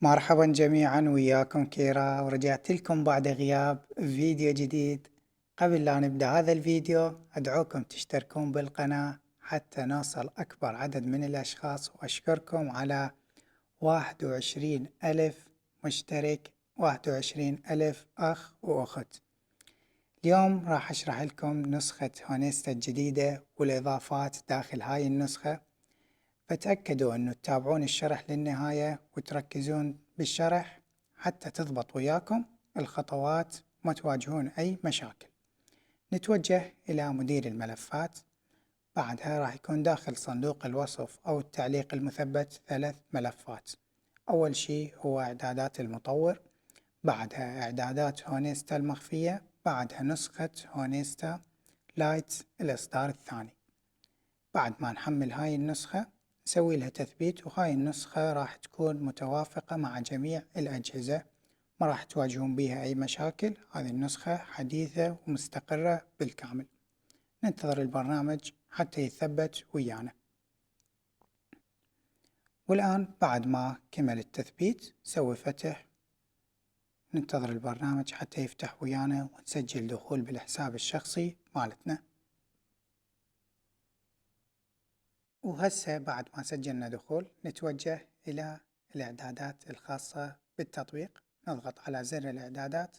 مرحبا جميعا وياكم كيرا، ورجعت لكم بعد غياب فيديو جديد. قبل لا نبدأ هذا الفيديو أدعوكم تشتركون بالقناة حتى نوصل أكبر عدد من الأشخاص، وأشكركم على 21,000 مشترك، 21,000 أخ وأخت. اليوم راح أشرح لكم نسخة هونيستا الجديدة والإضافات داخل هاي النسخة، فتأكدوا أنه تتابعون الشرح للنهاية وتركزون بالشرح حتى تضبط وياكم الخطوات وما تواجهون أي مشاكل. نتوجه إلى مدير الملفات. بعدها راح يكون داخل صندوق الوصف أو التعليق المثبت 3 ملفات. أول شي هو إعدادات المطور، بعدها إعدادات هونيستا المخفية، بعدها نسخة هونيستا لايت الإصدار الثاني. بعد ما نحمل هاي النسخة نسوي لها تثبيت، وهاي النسخة راح تكون متوافقة مع جميع الأجهزة، ما راح تواجهون بيها أي مشاكل. هذه النسخة حديثة ومستقرة بالكامل. ننتظر البرنامج حتى يثبت ويانا. والآن بعد ما كمل التثبيت نسوي فتح، ننتظر البرنامج حتى يفتح ويانا ونسجل دخول بالحساب الشخصي مالتنا. وهسه بعد ما سجلنا دخول نتوجه إلى الإعدادات الخاصة بالتطبيق. نضغط على زر الإعدادات،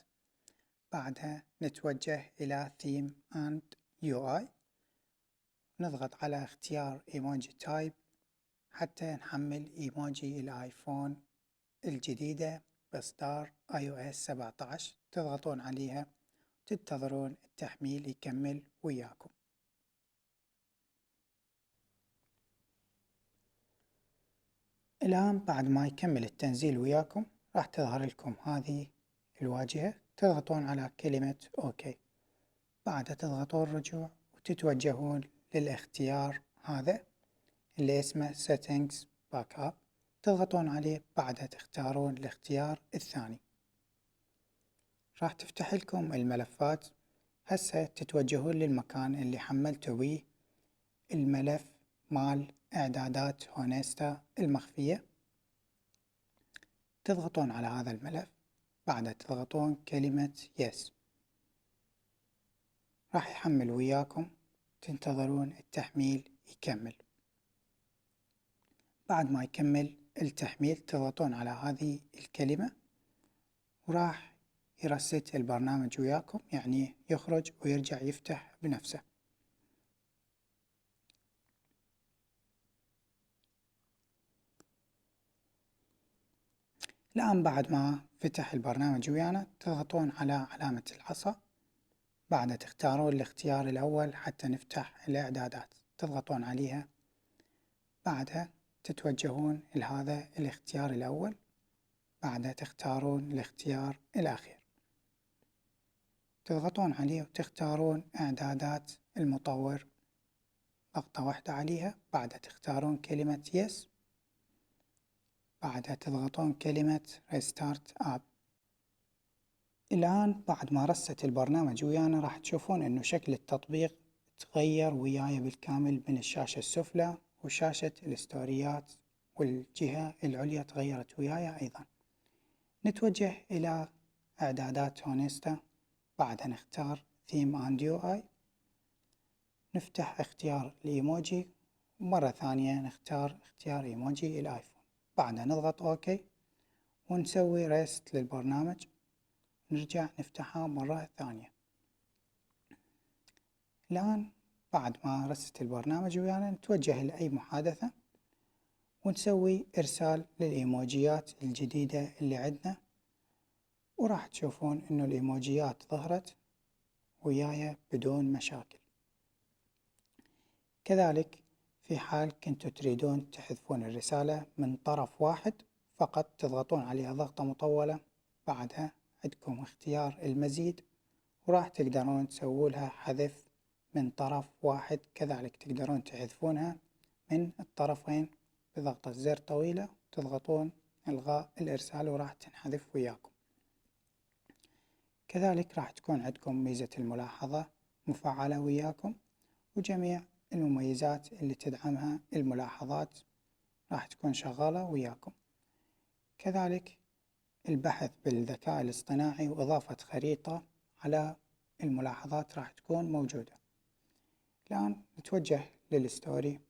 بعدها نتوجه إلى Theme and UI، نضغط على اختيار Emoji Type حتى نحمل إيموجي الآيفون الجديدة بإصدار iOS 17. تضغطون عليها تنتظرون التحميل يكمل وياكم. الآن بعد ما يكمل التنزيل وياكم راح تظهر لكم هذه الواجهة. تضغطون على كلمة OK، بعدها تضغطون رجوع وتتوجهون للاختيار هذا اللي اسمه Settings Backup. تضغطون عليه، بعدها تختارون الاختيار الثاني. راح تفتح لكم الملفات. هسه تتوجهون للمكان اللي حملتوا بيه الملف مال إعدادات هونيستا المخفية. تضغطون على هذا الملف، بعدها تضغطون كلمة Yes. راح يحمل وياكم، تنتظرون التحميل يكمل. بعد ما يكمل التحميل تضغطون على هذه الكلمة وراح يرست البرنامج وياكم، يعني يخرج ويرجع يفتح بنفسه. الآن بعد ما فتح البرنامج ويانا تضغطون على علامة العصا، بعدها تختارون الاختيار الأول حتى نفتح الإعدادات. تضغطون عليها، بعدها تتوجهون لهذا الاختيار الأول، بعدها تختارون الاختيار الأخير. تضغطون عليه وتختارون إعدادات المطور، ضغطة واحدة عليها، بعدها تختارون كلمة Yes، بعدها تضغطون كلمة Restart App. الآن بعد ما رست البرنامج ويانا راح تشوفون إنه شكل التطبيق تغير وياي بالكامل من الشاشة السفلى، وشاشة الستوريات والجهة العليا تغيرت وياي أيضا. نتوجه إلى إعدادات هونيستا، بعدها نختار Theme and UI، نفتح اختيار الإيموجي، ومرة ثانية نختار اختيار إيموجي الآيفون. بعدها نضغط OK ونسوي ريست للبرنامج، نرجع نفتحها مرة ثانية. الآن بعد ما رست البرنامج ويانا نتوجه لأي محادثة ونسوي إرسال للإيموجيات الجديدة اللي عندنا، وراح تشوفون إنه الإيموجيات ظهرت وياي بدون مشاكل. كذلك في حال كنتوا تريدون تحذفون الرسالة من طرف واحد فقط تضغطون عليها ضغطة مطولة، بعدها عندكم اختيار المزيد وراح تقدرون تسووا لها حذف من طرف واحد. كذلك تقدرون تحذفونها من الطرفين بضغطة زر طويلة، تضغطون إلغاء الإرسال وراح تنحذف وياكم. كذلك راح تكون عندكم ميزة الملاحظة مفعلة وياكم، وجميع المميزات اللي تدعمها الملاحظات راح تكون شغالة وياكم. كذلك البحث بالذكاء الاصطناعي وإضافة خريطة على الملاحظات راح تكون موجودة. الآن نتوجه للستوري،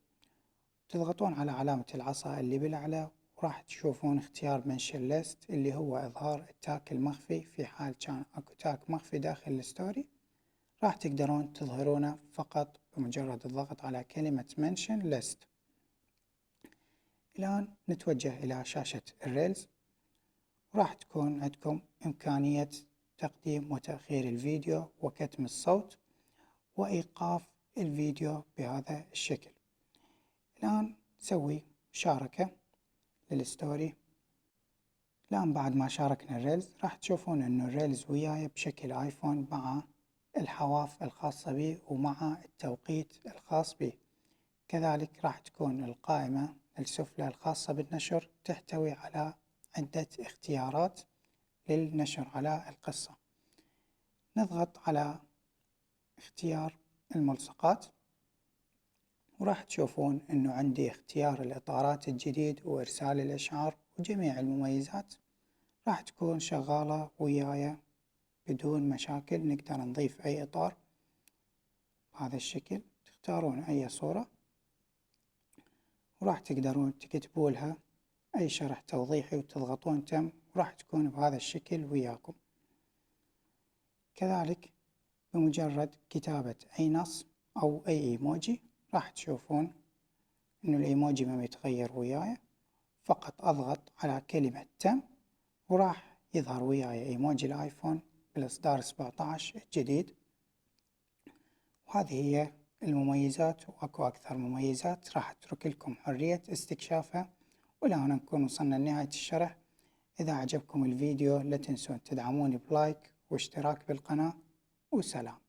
تضغطون على علامة العصا اللي بالأعلى وراح تشوفون اختيار mention list اللي هو إظهار التاج المخفي. في حال كان أكو تاج مخفي داخل الستوري راح تقدرون تظهرونه فقط بمجرد الضغط على كلمة mention list. الآن نتوجه إلى شاشة الريلز، وراح تكون عندكم إمكانية تقديم وتأخير الفيديو وكتم الصوت وإيقاف الفيديو بهذا الشكل. الآن نسوي مشاركة للستوري. الآن بعد ما شاركنا الريلز راح تشوفون إنه الريلز وياي بشكل آيفون مع الحواف الخاصة به ومع التوقيت الخاص به. كذلك راح تكون القائمة السفلى الخاصة بالنشر تحتوي على عدة اختيارات للنشر على القصة. نضغط على اختيار الملصقات وراح تشوفون انه عندي اختيار الاطارات الجديد وارسال الاشعار وجميع المميزات راح تكون شغالة وياي بدون مشاكل. نقدر نضيف اي اطار بهذا الشكل، تختارون اي صورة وراح تقدرون تكتبوا لها اي شرح توضيحي وتضغطون تم وراح تكون بهذا الشكل وياكم. كذلك بمجرد كتابة اي نص او اي ايموجي راح تشوفون انه الايموجي ما يتغير وياي، فقط اضغط على كلمة تم وراح يظهر وياي ايموجي الايفون بالاصدار 17 الجديد. وهذه هي المميزات واكو اكثر مميزات راح اترك لكم حرية استكشافها. والى هنا نكون وصلنا لنهاية الشرح. اذا عجبكم الفيديو لا تنسون تدعموني بلايك واشتراك بالقناة، وسلام.